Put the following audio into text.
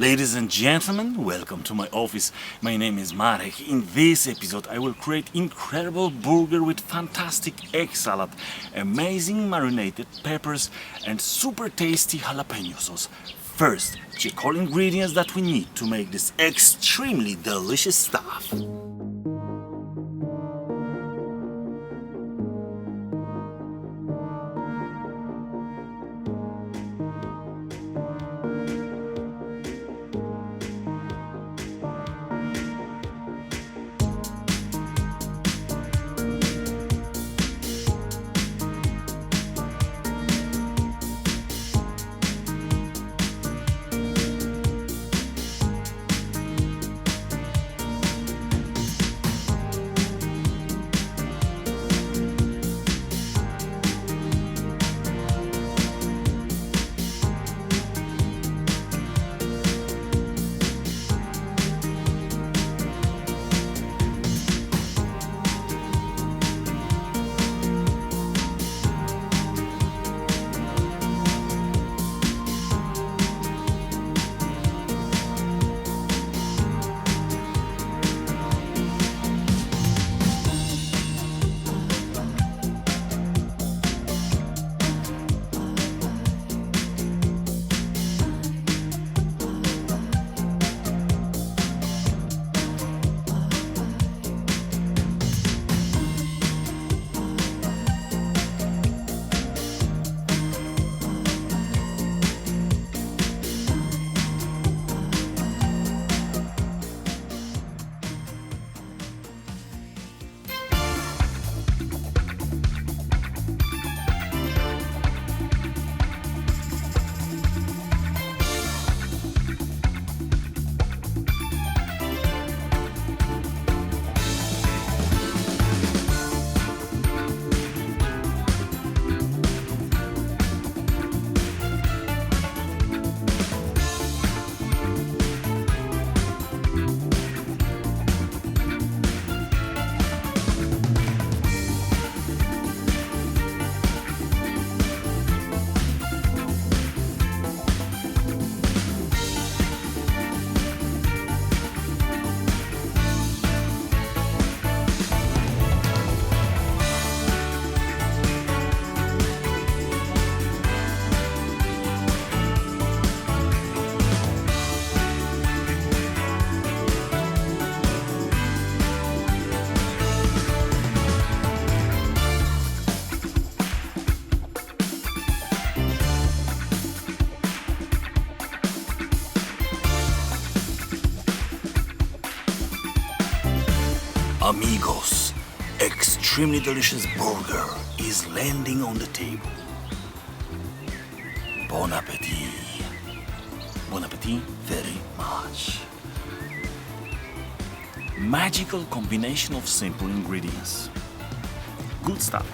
Ladies and gentlemen, welcome to my office. My name is Marek. In this episode I will create incredible burger with fantastic egg salad, amazing marinated peppers and super tasty jalapeno sauce. First, check all ingredients that we need to make this extremely delicious stuff. Amigos, extremely delicious burger is landing on the table. Bon appetit. Bon appetit very much. Magical combination of simple ingredients. Good stuff.